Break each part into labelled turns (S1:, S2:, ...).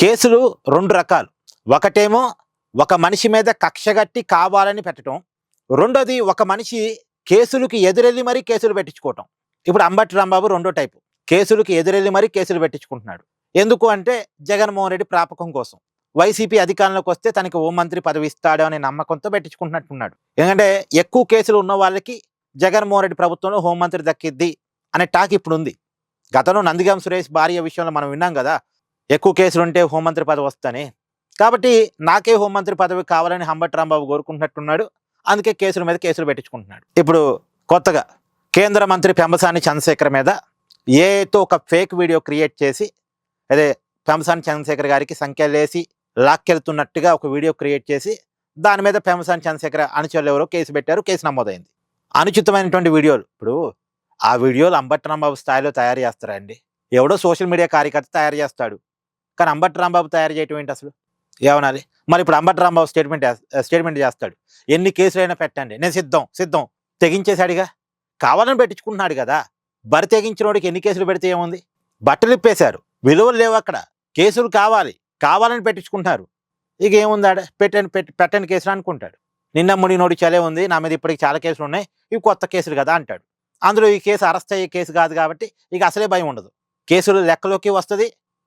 S1: కేసులు 2 రకాలు. ఒకటేమో ఒక మనిషి మీద కక్షగట్టి కావాలని పెట్టడం. రెండోది ఒక మనిషి కేసులకి ఎదురెళ్ళి మరీ కేసులు పెట్టించుకోవటం. ఇప్పుడు అంబటి రాంబాబు రెండో టైపు. కేసులకి ఎదురెళ్ళి మరీ కేసులు పెట్టించుకుంటున్నాడు. ఎందుకు అంటే జగన్మోహన్ రెడ్డి ప్రాపకం కోసం. వైసీపీ అధికారంలోకి వస్తే తనకి హోంమంత్రి పదవి ఇస్తాడు అనే నమ్మకంతో పెట్టించుకుంటున్నట్టున్నాడు. ఎందుకంటే ఎక్కువ కేసులు ఉన్న వాళ్ళకి జగన్మోహన్ రెడ్డి ప్రభుత్వంలో హోంమంత్రి దక్కిద్ది అనే టాక్ ఇప్పుడు ఉంది. గతంలో నందిగాం సురేష్ భార్య విషయంలో మనం విన్నాం కదా, ఎక్కువ కేసులు ఉంటే హోంమంత్రి పదవి వస్తానే. కాబట్టి నాకే హోంమంత్రి పదవి కావాలని అంబటి రాంబాబు కోరుకుంటున్నట్టున్నాడు. అందుకే కేసుల మీద కేసులు పెట్టించుకుంటున్నాడు. ఇప్పుడు కొత్తగా కేంద్ర మంత్రి పెంబసాని చంద్రశేఖర్ మీద ఏతో ఒక ఫేక్ వీడియో క్రియేట్ చేసి, అదే పెంబసాని చంద్రశేఖర్ గారికి సంఖ్యలేసి లాక్కెళ్తున్నట్టుగా ఒక వీడియో క్రియేట్ చేసి దాని మీద పెంబసాని చంద్రశేఖర్ అనుచరులు ఎవరో కేసు పెట్టారు. కేసు నమోదైంది. అనుచితమైనటువంటి వీడియోలు. ఇప్పుడు ఆ వీడియోలు అంబటి రాంబాబు స్థాయిలో తయారు చేస్తారా అండి? ఎవడో సోషల్ మీడియా కార్యకర్త తయారు చేస్తాడు. కానీ అంబటి రాంబాబు తయారు చేయటం ఏంటి అసలు? ఏమనాలి? మరి ఇప్పుడు అంబటి రాంబాబు స్టేట్మెంట్ చేస్తాడు. ఎన్ని కేసులైనా పెట్టండి, నేను సిద్ధం తెగించేశాడుగా. కావాలని పెట్టించుకుంటున్నాడు కదా. బరి తెగించినోడికి ఎన్ని కేసులు పెడితే ఏముంది? బట్టలు ఇప్పేశారు, విలువలు లేవు అక్కడ. కేసులు కావాలని పెట్టించుకుంటున్నారు. ఇక ఏముందాడ, పెట్టని కేసులు అనుకుంటాడు. నిన్న మునినోడి చలే ఉంది, నా మీద ఇప్పటికి చాలా కేసులు ఉన్నాయి, ఇవి కొత్త కేసులు కదా అంటాడు. అందులో ఈ కేసు అరెస్ట్ అయ్యే కేసు కాదు కాబట్టి ఇక అసలే భయం ఉండదు. కేసులు లెక్కలోకి వస్తుంది,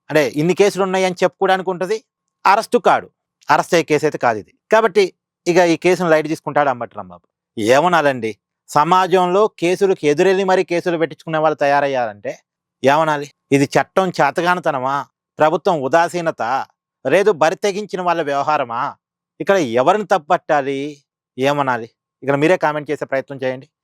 S1: అంటే ఇన్ని కేసులు ఉన్నాయి అని చెప్పుకోవడానికి ఉంటుంది. అరెస్ట్ అయ్యే కేసు అయితే కాదు ఇది. కాబట్టి ఇక ఈ కేసును లైట్ తీసుకుంటాడు అంబటి రాంబాబు. ఏమనాలండి? సమాజంలో కేసులకు ఎదురెళ్ళి మరీ కేసులు పెట్టించుకునే వాళ్ళు తయారయ్యారంటే ఏమనాలి? ఇది చట్టం చేతగానితనమా, ప్రభుత్వం ఉదాసీనత, లేదు బరి తెగించిన వాళ్ళ వ్యవహారమా? ఇక్కడ ఎవరిని తప్పట్టాలి? ఏమనాలి? ఇక్కడ మీరే కామెంట్ చేసే ప్రయత్నం చేయండి.